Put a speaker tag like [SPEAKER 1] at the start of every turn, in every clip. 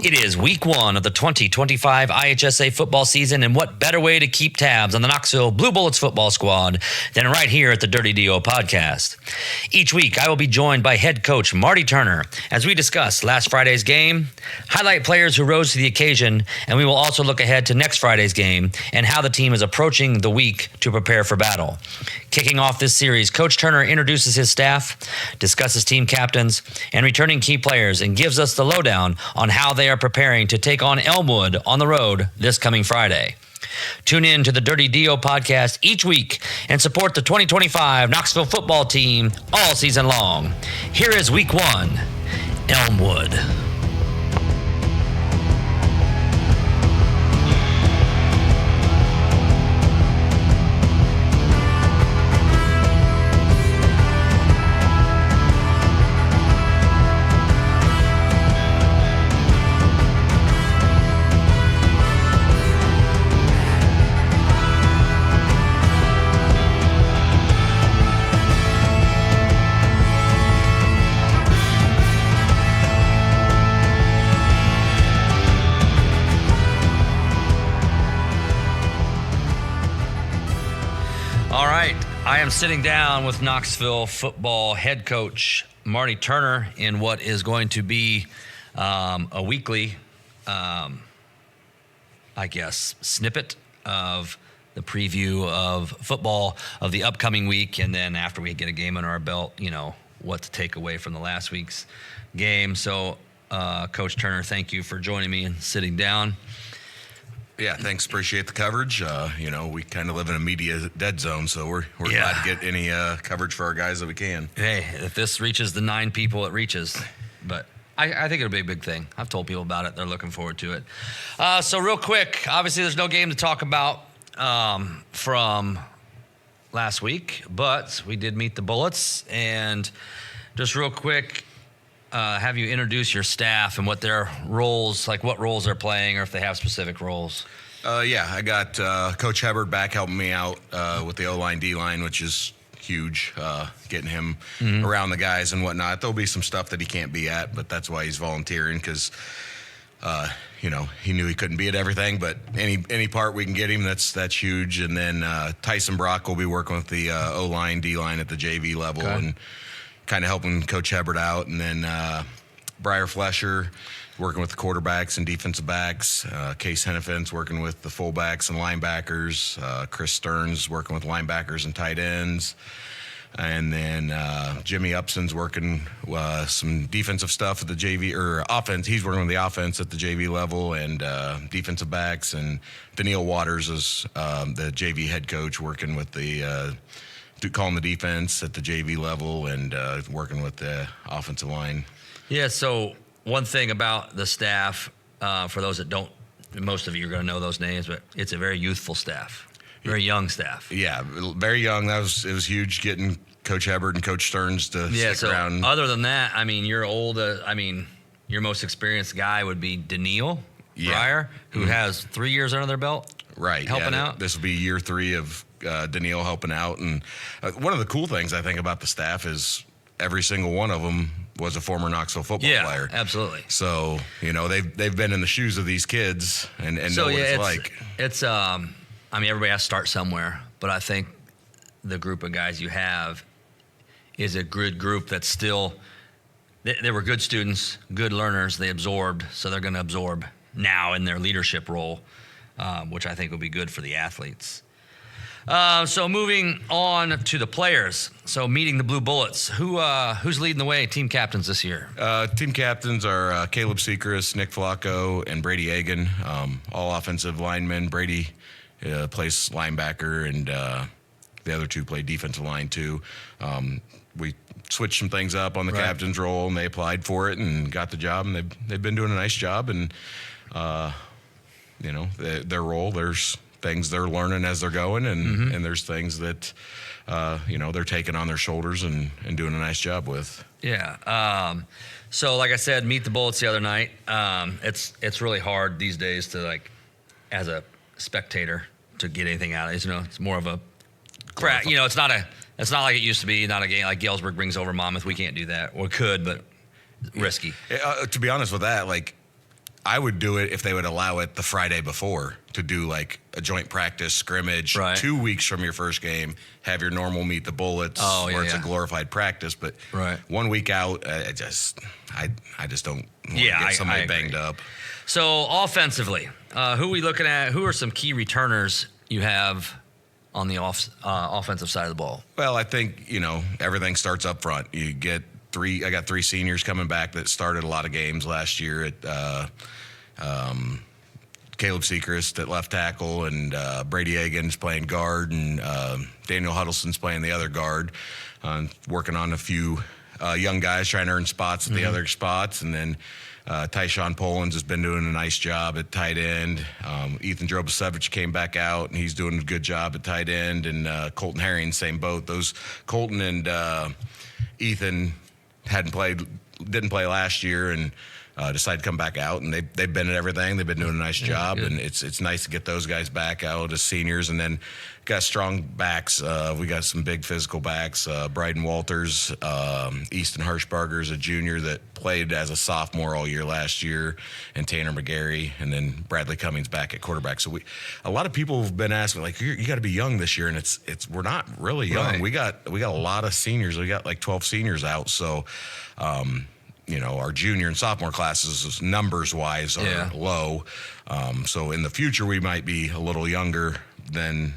[SPEAKER 1] It is week one of the 2025 IHSA football season, and what better way to keep tabs on the Knoxville Blue Bullets football squad than right here at the Dirty DO podcast. Each week, I will be joined by head coach Marty Turner as we discuss last Friday's game, highlight players who rose to the occasion, and we will also look ahead to next Friday's game and how the team is approaching the week to prepare for battle. Kicking off this series, Coach Turner introduces his staff, discusses team captains, and returning key players, and gives us the lowdown on how they are preparing to take on Elmwood on the road this coming Friday. Tune in to the Dirty DO podcast each week and support the 2025 Knoxville football team all season long. Here is week one, Elmwood. I am sitting down with Knoxville football head coach Marty Turner in what is going to be a weekly, snippet of the preview of football of the upcoming week. And then after we get a game under our belt, what to take away from the last week's game. So, Coach Turner, thank you for joining me and sitting down.
[SPEAKER 2] Yeah, thanks. Appreciate the coverage. We kind of live in a media dead zone, so we're glad to get any coverage for our guys that we can.
[SPEAKER 1] Hey, if this reaches the 9 people, it reaches. But I think it'll be a big thing. I've told people about it. They're looking forward to it. So real quick, obviously there's no game to talk about from last week, but we did meet the Bullets. And just real quick, have you introduce your staff and what their roles, like what roles they're playing, or if they have specific roles?
[SPEAKER 2] I got Coach Hubbard back helping me out with the O-line, D-line, which is huge, getting him around the guys and whatnot. There'll be some stuff that he can't be at, but that's why he's volunteering, because he knew he couldn't be at everything, but any part we can get him, that's huge. And then Tyson Brock will be working with the O-line, D-line at the JV level, and kind of helping Coach Hubbard out. And then Briar Flesher working with the quarterbacks and defensive backs. Case Hennepin's working with the fullbacks and linebackers. Chris Stearns working with linebackers and tight ends. And then Jimmy Upson's working some defensive stuff at the JV, or offense. He's working with the offense at the JV level and defensive backs. And Daniil Waters is the JV head coach, working with the calling the defense at the JV level and working with the offensive line.
[SPEAKER 1] Yeah, so one thing about the staff, for those that don't, most of you are going to know those names, but it's a very youthful staff, very young staff.
[SPEAKER 2] Yeah, very young. It was huge getting Coach Hubbard and Coach Stearns to stick around.
[SPEAKER 1] Other than that, your your most experienced guy would be Daniil Breyer, who has 3 years under their belt.
[SPEAKER 2] Right,
[SPEAKER 1] helping out.
[SPEAKER 2] This will be year 3 of Daniil helping out. And one of the cool things I think about the staff is every single one of them was a former Knoxville football player.
[SPEAKER 1] Yeah, absolutely.
[SPEAKER 2] So, they've been in the shoes of these kids and know what it's like.
[SPEAKER 1] It's everybody has to start somewhere, but I think the group of guys you have is a good group that's still, they were good students, good learners, they absorbed, so they're going to absorb now in their leadership role, which I think will be good for the athletes. So moving on to the players. So meeting the Blue Bullets. Who's leading the way, team captains this year?
[SPEAKER 2] Team captains are Caleb Sechrist, Nick Flacco, and Brady Agan, all offensive linemen. Brady plays linebacker, and the other two play defensive line too. We switched some things up on the captain's role, and they applied for it and got the job, and they've been doing a nice job. And their role, there's things they're learning as they're going, and there's things that they're taking on their shoulders and doing a nice job with.
[SPEAKER 1] Yeah. So like I said, meet the Bullets the other night. It's really hard these days to, as a spectator, to get anything out of it. It's more of a crap. It's not like it used to be. Not a game like Galesburg brings over Monmouth. We can't do that. Or could, but risky.
[SPEAKER 2] To be honest with that, I would do it if they would allow it the Friday before to do like a joint practice scrimmage, 2 weeks from your first game, have your normal meet the bullets where it's a glorified practice. But 1 week out, I just don't want to get somebody banged up.
[SPEAKER 1] So offensively, who are we looking at? Who are some key returners you have on the offensive side of the ball?
[SPEAKER 2] Well, I think, everything starts up front. You get I got 3 seniors coming back that started a lot of games last year at Caleb Sechrist at left tackle, and Brady Egan's playing guard, and Daniel Huddleston's playing the other guard, working on a few young guys trying to earn spots at the other spots. And then Tyshawn Polans has been doing a nice job at tight end. Ethan Drobosevich came back out, and he's doing a good job at tight end. And Colton Herring, same boat. Those Colton and Ethan didn't play last year, and decided to come back out, and they've been at everything. They've been doing a nice job, and it's nice to get those guys back out as seniors. And then got strong backs. We got some big physical backs. Bryden Walters, Easton Hirschbarger's a junior that played as a sophomore all year last year, and Tanner McGarry, and then Bradley Cummings back at quarterback. So a lot of people have been asking, like, you got to be young this year, and we're not really young.
[SPEAKER 1] Right.
[SPEAKER 2] We got a lot of seniors. We got like 12 seniors out. So. Our junior and sophomore classes, numbers-wise, are low. So in the future, we might be a little younger than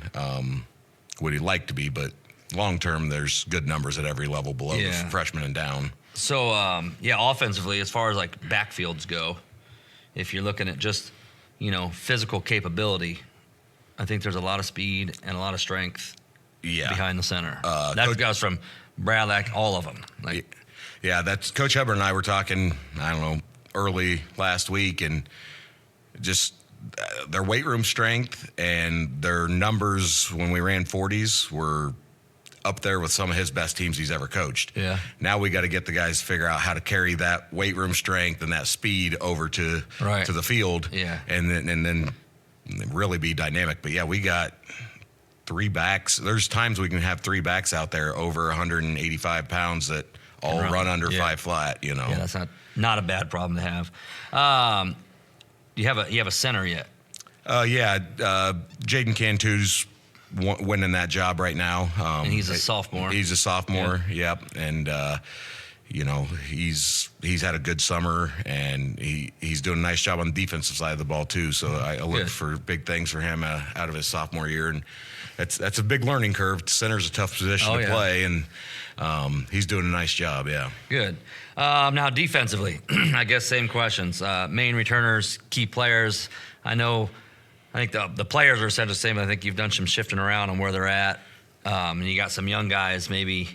[SPEAKER 2] what he'd like to be. But long-term, there's good numbers at every level below the freshman and down.
[SPEAKER 1] So, offensively, as far as, like, backfields go, if you're looking at just, physical capability, I think there's a lot of speed and a lot of strength behind the center. That goes from Bradley, all of them.
[SPEAKER 2] Yeah, that's Coach Hubbard and I were talking, early last week, and just their weight room strength and their numbers when we ran 40s were up there with some of his best teams he's ever coached.
[SPEAKER 1] Yeah.
[SPEAKER 2] Now we got to get the guys to figure out how to carry that weight room strength and that speed over to the field.
[SPEAKER 1] Yeah.
[SPEAKER 2] And then really be dynamic. But yeah, we got 3 backs. There's times we can have 3 backs out there over 185 pounds that all run under 5 flat,
[SPEAKER 1] Yeah, that's not a bad problem to have. You have a center yet?
[SPEAKER 2] Jaden Cantu's winning that job right now.
[SPEAKER 1] And he's a sophomore.
[SPEAKER 2] He's a sophomore, yep. And he's had a good summer, and he's doing a nice job on the defensive side of the ball too. So I look for big things for him out of his sophomore year, and that's a big learning curve. Center's a tough position to play, and he's doing a nice job. Yeah.
[SPEAKER 1] Good. Now defensively, I guess same questions. Main returners, key players. I think the players are said the same. I think you've done some shifting around on where they're at, and you got some young guys maybe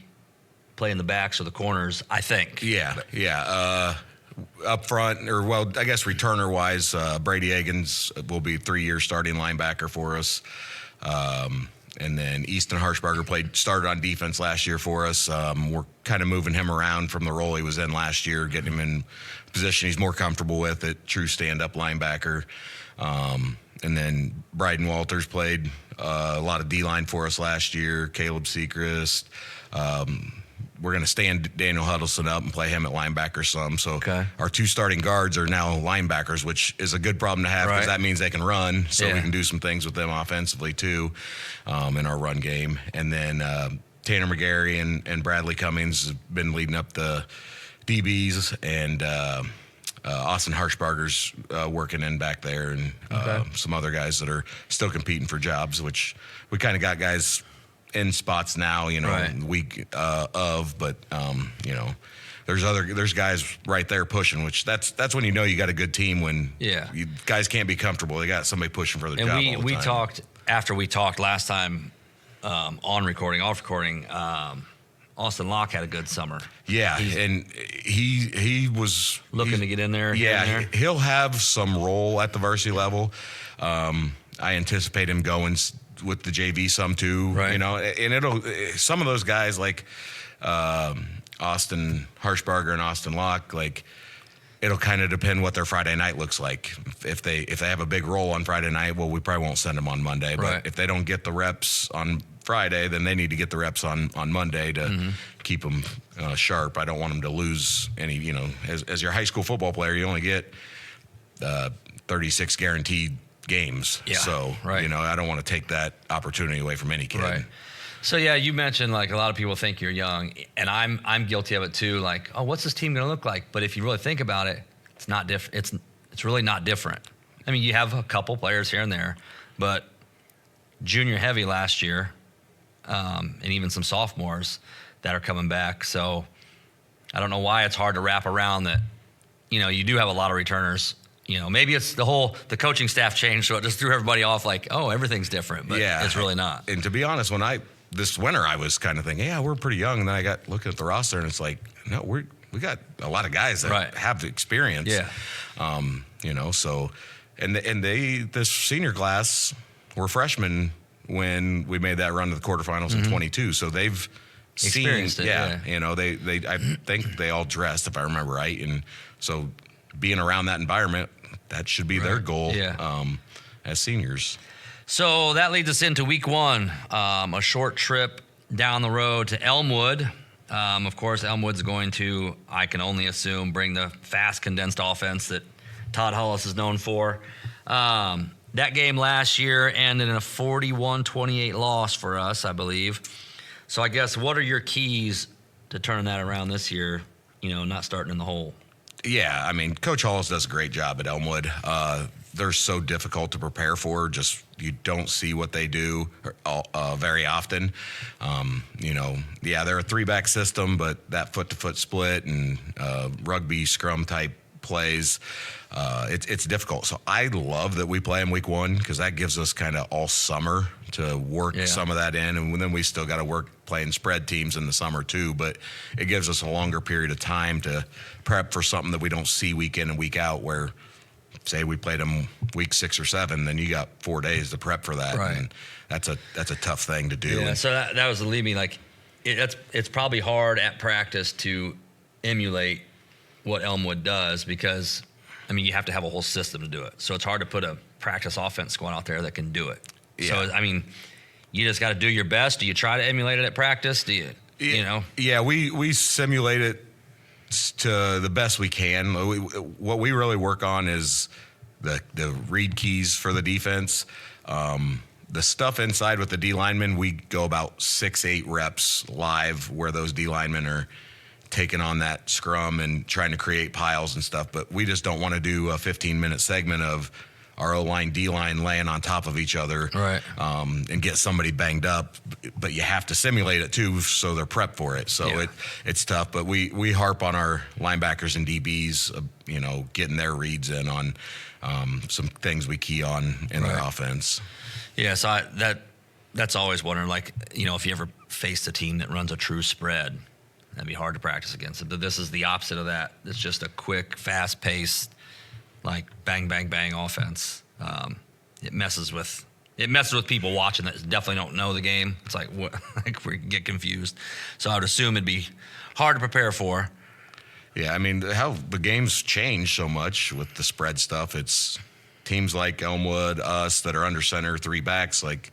[SPEAKER 1] playing the backs or the corners, I think.
[SPEAKER 2] Yeah. Up front, I guess returner-wise, Brady Egan's will be 3-year starting linebacker for us. And then Easton Hirschbarger started on defense last year for us. We're kind of moving him around from the role he was in last year, getting him in a position he's more comfortable with at true stand-up linebacker. And then Bryden Walters played a lot of D-line for us last year, Caleb Sechrist. We're going to stand Daniel Huddleston up and play him at linebacker some. So our 2 starting guards are now linebackers, which is a good problem to have because that means they can run. So we can do some things with them offensively too in our run game. And then Tanner McGarry and Bradley Cummings have been leading up the DBs, and Austin Hirschbarger's working in back there, and some other guys that are still competing for jobs, which we kind of got guys in spots now, week but there's guys right there pushing, which that's when you got a good team, when guys can't be comfortable. They got somebody pushing for the job all the time.
[SPEAKER 1] We talked after we talked last time off recording. Austin Locke had a good summer.
[SPEAKER 2] Yeah, and he was
[SPEAKER 1] looking to get in there.
[SPEAKER 2] Yeah, he'll have some role at the varsity level. I anticipate him going with the JV some too, and some of those guys like Austin Hirschbarger and Austin Locke, like it'll kind of depend what their Friday night looks like. If they have a big role on Friday night, well, we probably won't send them on Monday. But if they don't get the reps on Friday, then they need to get the reps on Monday to keep them sharp. I don't want them to lose any. As your high school football player, you only get 36 guaranteed games.
[SPEAKER 1] Yeah,
[SPEAKER 2] so,
[SPEAKER 1] right.
[SPEAKER 2] I don't want to take that opportunity away from any kid.
[SPEAKER 1] Right. So, yeah, you mentioned, like, a lot of people think you're young, and I'm guilty of it too. Like, oh, what's this team going to look like? But if you really think about it, it's not different. It's really not different. I mean, you have a couple players here and there, but junior heavy last year, and even some sophomores that are coming back. So I don't know why it's hard to wrap around that, you do have a lot of returners. Maybe it's the coaching staff changed, so it just threw everybody off like, oh, everything's different, but it's really not.
[SPEAKER 2] And to be honest, this winter I was kind of thinking, yeah, we're pretty young. And then I got looking at the roster and it's like, no, we got a lot of guys that have experience.
[SPEAKER 1] Yeah.
[SPEAKER 2] So, and this senior class were freshmen when we made that run to the quarterfinals in 22. So they've
[SPEAKER 1] experienced
[SPEAKER 2] seen,
[SPEAKER 1] it.
[SPEAKER 2] they I think they all dressed, if I remember right. And so being around that environment, that should be their goal as seniors.
[SPEAKER 1] So that leads us into week one, a short trip down the road to Elmwood. Of course, Elmwood's going to, I can only assume, bring the fast, condensed offense that Todd Hollis is known for. That game last year ended in a 41-28 loss for us, I believe. So I guess what are your keys to turning that around this year, not starting in the hole?
[SPEAKER 2] Yeah, I mean, Coach Hollis does a great job at Elmwood. They're so difficult to prepare for. Just you don't see what they do very often. They're a 3-back system, but that foot-to-foot split and rugby scrum type plays, it's difficult. So I love that we play in week one because that gives us kind of all summer to work some of that in, and then we still got to work playing spread teams in the summer too. But it gives us a longer period of time to prep for something that we don't see week in and week out. Where say we played them week 6 or 7, then you got 4 days to prep for that.
[SPEAKER 1] Right.
[SPEAKER 2] And that's a tough thing to do.
[SPEAKER 1] Yeah. So that was the lead me. Like it's probably hard at practice to emulate what Elmwood does because, I mean, you have to have a whole system to do it. So it's hard to put a practice offense squad out there that can do it. Yeah. So, I mean, you just got to do your best. Do you try to emulate it at practice? Do you,
[SPEAKER 2] Yeah, we simulate it to the best we can. What we really work on is the read keys for the defense. The stuff inside with the D linemen, we go about 6-8 reps live where those D linemen are taking on that scrum and trying to create piles and stuff. But we just don't want to do a 15-minute segment of our O-line, D-line laying on top of each other,
[SPEAKER 1] right?
[SPEAKER 2] And get somebody banged up. But you have to simulate it too, so they're prepped for it. So it's tough. But we harp on our linebackers and DBs, getting their reads in on some things we key on in their offense.
[SPEAKER 1] Yeah, so that's always wondering, like, if you ever faced a team that runs a true spread, that'd be hard to practice against. But this is the opposite of that. It's just a quick, fast-paced, like bang, bang, bang offense. It messes with people watching that definitely don't know the game. It's like what, like we get confused. So I would assume it'd be hard to prepare for.
[SPEAKER 2] Yeah, I mean, how the game's changed so much with the spread stuff. It's teams like Elmwood, us that are under center, 3 backs. Like,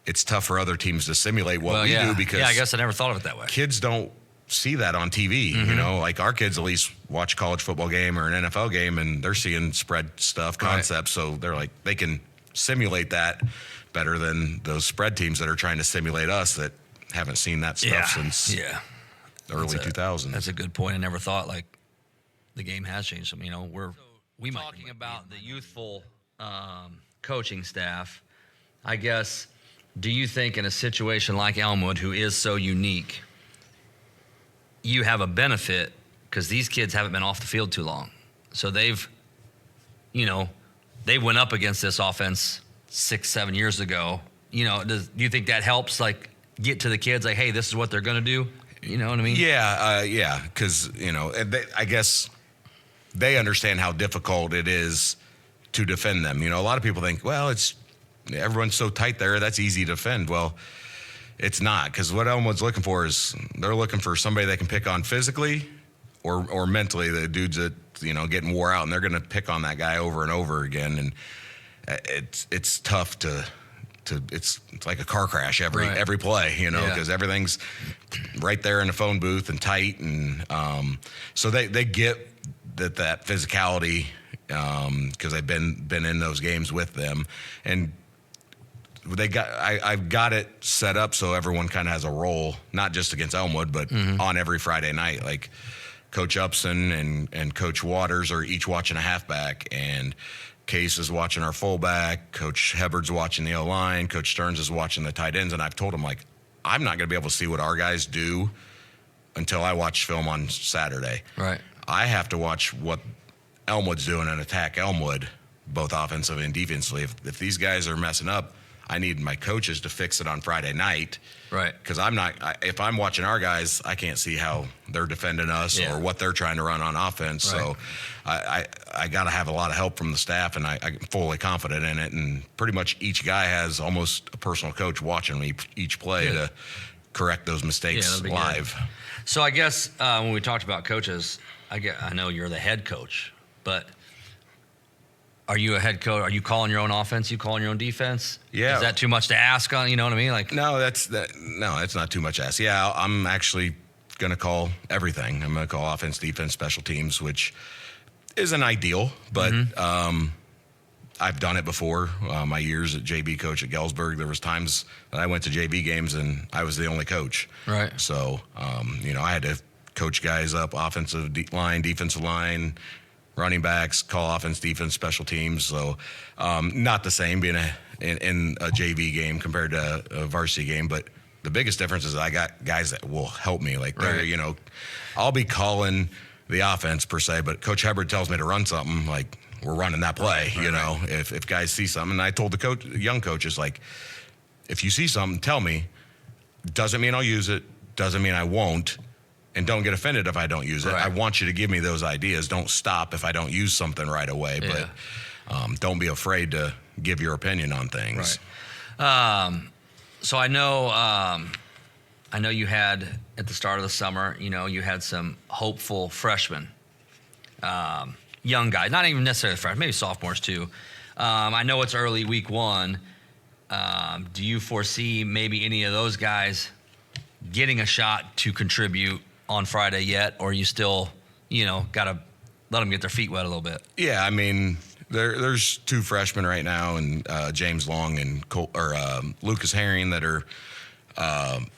[SPEAKER 2] it's tough for other teams to simulate what we do because
[SPEAKER 1] I guess I never thought of it that way.
[SPEAKER 2] Kids don't see that on TV. Like our kids at least watch a college football game or an NFL game and they're seeing spread stuff, concepts. Right. So they're like, they can simulate that better than those spread teams that are trying to simulate us that haven't seen that stuff since the early 2000s.
[SPEAKER 1] That's a good point. I never thought like the game has changed. We might talking about the youthful coaching staff. I guess, do you think in a situation like Elmwood, who is so unique, you have a benefit because these kids haven't been off the field too long. So they went up against this offense 6-7 years ago. Do you think that helps, like, get to the kids, like, hey, this is what they're going to do? You know what I mean?
[SPEAKER 2] Yeah, because, I guess they understand how difficult it is to defend them. A lot of people think, well, everyone's so tight there, that's easy to defend. Well, it's not, because what Elmwood's looking for is they're looking for somebody they can pick on physically or mentally. The dudes that getting wore out, and they're going to pick on that guy over and over again. And it's tough to it's like a car crash every play, because everything's right there in the phone booth and tight, and so they get that physicality because I've been in those games with them, and I've got it set up so everyone kind of has a role, not just against Elmwood, but on every Friday night. Like Coach Upson and Coach Waters are each watching a halfback, and Case is watching our fullback. Coach Hubbard's watching the O-line. Coach Stearns is watching the tight ends. And I've told him, like, I'm not going to be able to see what our guys do until I watch film on Saturday.
[SPEAKER 1] Right.
[SPEAKER 2] I have to watch what Elmwood's doing and attack Elmwood, both offensively and defensively. If these guys are messing up, I need my coaches to fix it on Friday night.
[SPEAKER 1] Right.
[SPEAKER 2] Because if I'm watching our guys, I can't see how they're defending us or what they're trying to run on offense. Right. So I got to have a lot of help from the staff, and I'm fully confident in it. And pretty much each guy has almost a personal coach watching me each play to correct those mistakes live.
[SPEAKER 1] Good. So I guess when we talked about coaches, I know you're the head coach, but are you a head coach? Are you calling your own offense? You calling your own defense?
[SPEAKER 2] Yeah.
[SPEAKER 1] Is that too much to ask on? You know what I mean? Like,
[SPEAKER 2] no, that's not too much to ask. Yeah, I'm actually going to call everything. I'm going to call offense, defense, special teams, which isn't ideal, but I've done it before. My years at JV coach at Galesburg, there was times that I went to JV games and I was the only coach.
[SPEAKER 1] Right.
[SPEAKER 2] So, I had to coach guys up, offensive line, defensive line, running backs, call offense, defense, special teams. So not the same being in a JV game compared to a varsity game, but the biggest difference is I got guys that will help me. Like, I'll be calling the offense per se, but Coach Hubbard tells me to run something, like we're running that play, if guys see something. And I told the young coaches, like, if you see something, tell me. Doesn't mean I'll use it. Doesn't mean I won't. And don't get offended if I don't use it. Right. I want you to give me those ideas. Don't stop if I don't use something right away. Yeah. But don't be afraid to give your opinion on things.
[SPEAKER 1] Right. So I know you had at the start of the summer, you had some hopeful freshmen, young guys, not even necessarily freshmen, maybe sophomores too. I know it's early week one. Do you foresee maybe any of those guys getting a shot to contribute on Friday yet, or you still, got to let them get their feet wet a little bit?
[SPEAKER 2] Yeah, I mean, there's two freshmen right now, and James Long and Lucas Herring that are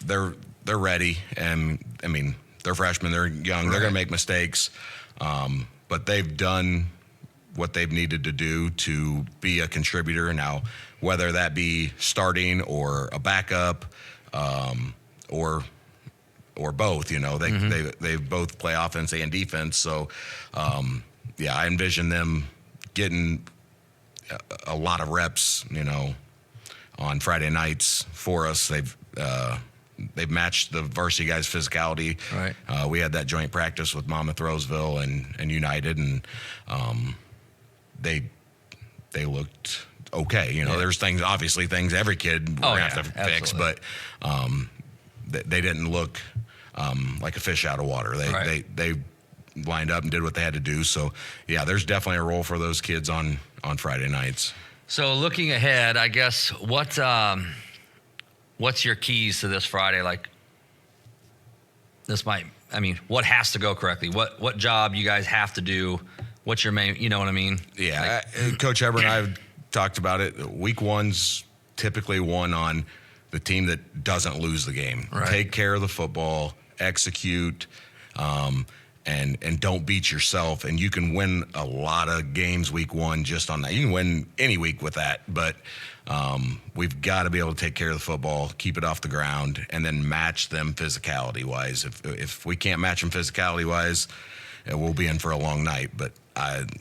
[SPEAKER 2] they're ready, and I mean they're freshmen, they're young, right. They're going to make mistakes, but they've done what they've needed to do to be a contributor now, whether that be starting or a backup, or both, they both play offense and defense. So, I envision them getting a lot of reps, on Friday nights for us. They've matched the varsity guys' physicality.
[SPEAKER 1] Right.
[SPEAKER 2] We had that joint practice with Monmouth Roseville and United, and they looked okay. There's things every kid will have to fix, but they didn't look like a fish out of water. They lined up and did what they had to do. So, yeah, there's definitely a role for those kids on Friday nights.
[SPEAKER 1] So looking ahead, I guess, what's your keys to this Friday? Like, what has to go correctly? What job you guys have to do? What's your main, you know what I mean?
[SPEAKER 2] Yeah, Coach Hubbard and I have talked about it. Week one's typically won on the team that doesn't lose the game.
[SPEAKER 1] Right.
[SPEAKER 2] Take care of the football, execute, and don't beat yourself. And you can win a lot of games week one just on that. You can win any week with that, but we've got to be able to take care of the football, keep it off the ground, and then match them physicality-wise. If we can't match them physicality-wise, we'll be in for a long night. But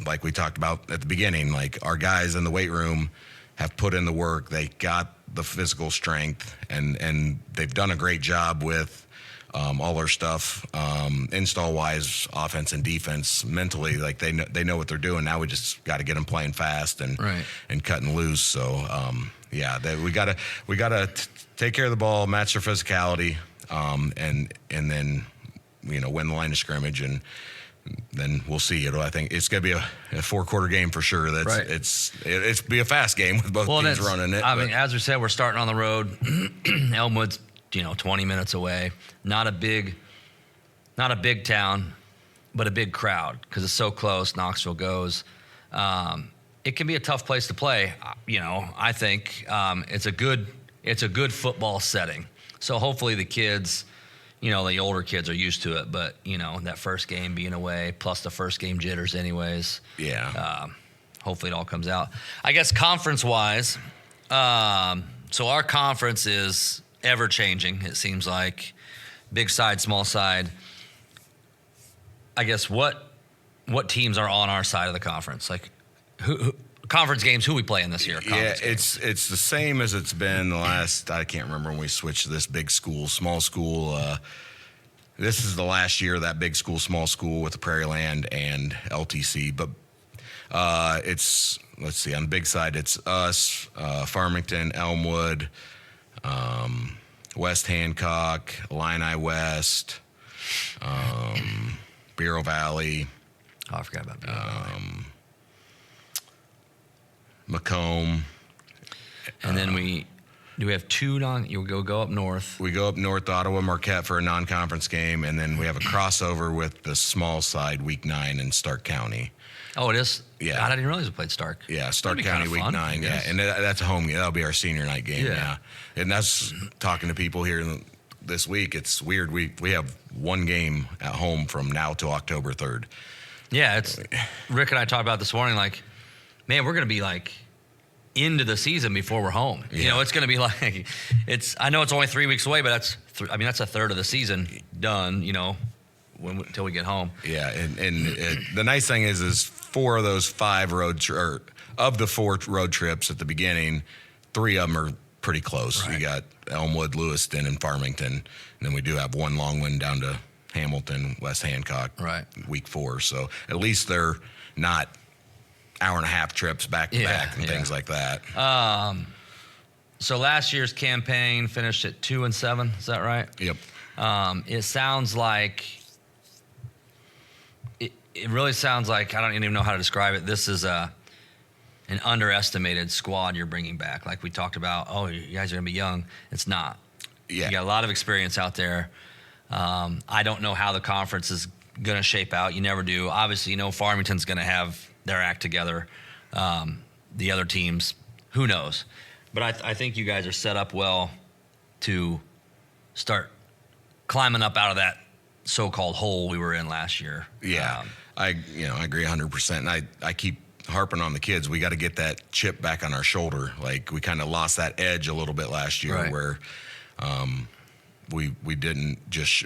[SPEAKER 2] like we talked about at the beginning, like our guys in the weight room have put in the work. They got the physical strength, and they've done a great job with all their stuff, install-wise, offense and defense, mentally. Like they know what they're doing. Now we just got to get them playing fast and cutting loose. So we gotta take care of the ball, match their physicality, and then win the line of scrimmage, and then we'll see. I think it's going to be a 4-quarter game for sure. It's be a fast game with both teams running it.
[SPEAKER 1] I mean, as we said, we're starting on the road. Elmwood's 20 minutes away. Not a big town, but a big crowd because it's so close. Knoxville goes. it can be a tough place to play. I think it's a good football setting. So hopefully the kids, the older kids are used to it. But that first game being away, plus the first game jitters, anyways.
[SPEAKER 2] Yeah.
[SPEAKER 1] Hopefully it all comes out. I guess conference-wise, so our conference is ever changing. It seems like big side, small side. I guess what teams are on our side of the conference? Like who conference games? Who we playing this year?
[SPEAKER 2] Yeah, it's the same as it's been the last. I can't remember when we switched to this big school, small school. This is the last year of that big school, small school with the Prairie Land and LTC. But let's see, on the big side, it's us, Farmington, Elmwood, West Hancock, Illini West, Bureau Valley.
[SPEAKER 1] Oh, I forgot about Bureau Valley.
[SPEAKER 2] Macomb.
[SPEAKER 1] And then we have two you go up north.
[SPEAKER 2] We go up north to Ottawa Marquette for a non-conference game, and then we have a crossover with the small side week 9 in Stark County.
[SPEAKER 1] Oh, it is?
[SPEAKER 2] Yeah.
[SPEAKER 1] God, I didn't realize we played Stark.
[SPEAKER 2] Yeah, Stark County week 9. Yeah, and that's a home game. That'll be our senior night game. Yeah. And that's talking to people here this week. It's weird. We have one game at home from now till October 3rd.
[SPEAKER 1] Yeah, Rick and I talked about this morning, like, man, we're going to be like into the season before we're home.
[SPEAKER 2] Yeah.
[SPEAKER 1] It's going to be like, I know it's only 3 weeks away, but that's a third of the season done, until we get home.
[SPEAKER 2] Yeah, and the nice thing is 4 of those 5 of the 4 road trips at the beginning, 3 of them are pretty close.
[SPEAKER 1] Right.
[SPEAKER 2] We got Elmwood, Lewiston, and Farmington, and then we do have one long one down to Hamilton, West Hancock,
[SPEAKER 1] right,
[SPEAKER 2] week 4. So at least they're not hour-and-a-half trips back to back and things like that.
[SPEAKER 1] So last year's campaign finished at 2-7. Is that right?
[SPEAKER 2] Yep.
[SPEAKER 1] It sounds like it really sounds like, I don't even know how to describe it. This is an underestimated squad you're bringing back. Like we talked about, you guys are going to be young. It's not.
[SPEAKER 2] Yeah.
[SPEAKER 1] You got a lot of experience out there. I don't know how the conference is going to shape out. You never do. Obviously, Farmington's going to have their act together. The other teams, who knows? But I think you guys are set up well to start climbing up out of that so-called hole we were in last year.
[SPEAKER 2] Yeah, I agree 100%. And I keep harping on the kids. We got to get that chip back on our shoulder. Like we kind of lost that edge a little bit last year, right, where we didn't just.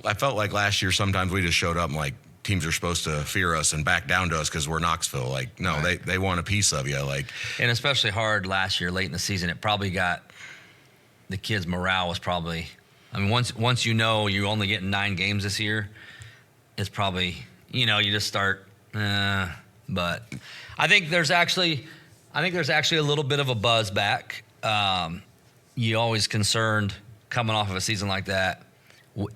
[SPEAKER 2] I felt like last year sometimes we just showed up and like teams are supposed to fear us and back down to us because we're Knoxville. Like no, right, they want a piece of you. Like,
[SPEAKER 1] and especially hard last year, late in the season, it probably got the kids' morale was probably. I mean, once you only getting 9 games this year, it's probably you just start. But I think there's actually a little bit of a buzz back. You always concerned coming off of a season like that.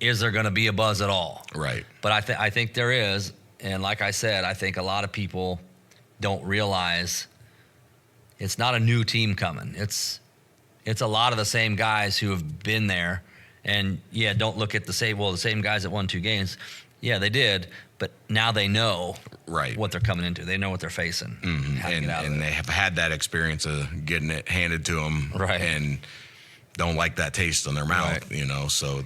[SPEAKER 1] Is there going to be a buzz at all?
[SPEAKER 2] Right.
[SPEAKER 1] But I think there is, and like I said, I think a lot of people don't realize it's not a new team coming. It's a lot of the same guys who have been there. And don't look at the same guys that won 2 games. Yeah, they did, but now they know what they're coming into. They know what they're facing.
[SPEAKER 2] Mm-hmm. And they have had that experience of getting it handed to them,
[SPEAKER 1] right,
[SPEAKER 2] and don't like that taste in their mouth,
[SPEAKER 1] right.
[SPEAKER 2] So,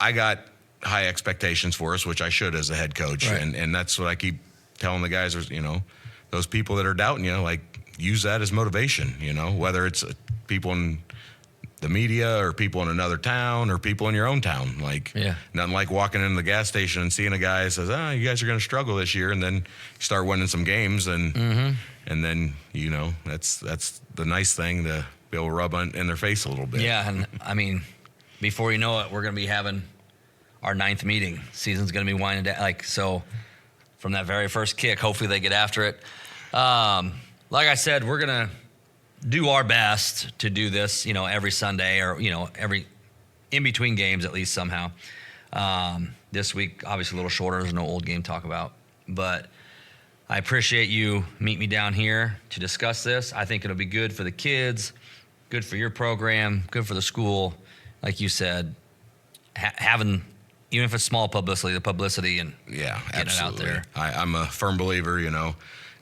[SPEAKER 2] I got high expectations for us, which I should as a head coach,
[SPEAKER 1] right,
[SPEAKER 2] and that's what I keep telling the guys. Those people that are doubting you, like use that as motivation. Whether it's people in the media or people in another town or people in your own town. Like nothing like walking into the gas station and seeing a guy that says, you guys are going to struggle this year. And then you start winning some games and then, that's the nice thing to be able to rub in their face a little bit.
[SPEAKER 1] Yeah. And I mean, before you know it, we're going to be having our 9th meeting. Season's going to be winding down. So from that very first kick, hopefully they get after it. Like I said, we're going to do our best to do this, every Sunday or, every in between games, at least somehow. This week, obviously a little shorter. There's no old game to talk about, but I appreciate you meet me down here to discuss this. I think it'll be good for the kids, good for your program, good for the school. Like you said, having, Even if it's small publicity, the publicity and
[SPEAKER 2] yeah,
[SPEAKER 1] getting
[SPEAKER 2] absolutely.
[SPEAKER 1] it out there.
[SPEAKER 2] I'm a firm believer,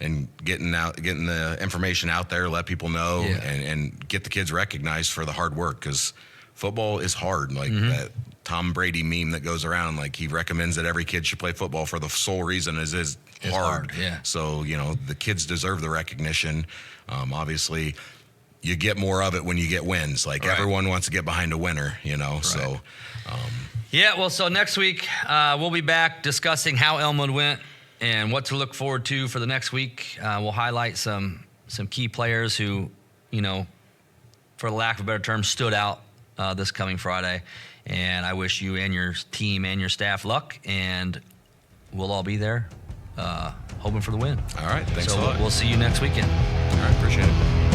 [SPEAKER 2] and getting the information out there, let people know, and get the kids recognized for the hard work, because football is hard. Like that Tom Brady meme that goes around, like he recommends that every kid should play football for the sole reason is it's hard.
[SPEAKER 1] Yeah.
[SPEAKER 2] So the kids deserve the recognition. Obviously, you get more of it when you get wins. Like everyone wants to get behind a winner, Right. So.
[SPEAKER 1] Yeah. Well, so next week we'll be back discussing how Elmwood went and what to look forward to for the next week. We'll highlight some key players who, for lack of a better term, stood out this coming Friday. And I wish you and your team and your staff luck, and we'll all be there hoping for the win.
[SPEAKER 2] All right. Thanks a lot.
[SPEAKER 1] We'll see you next weekend.
[SPEAKER 2] All right. Appreciate it.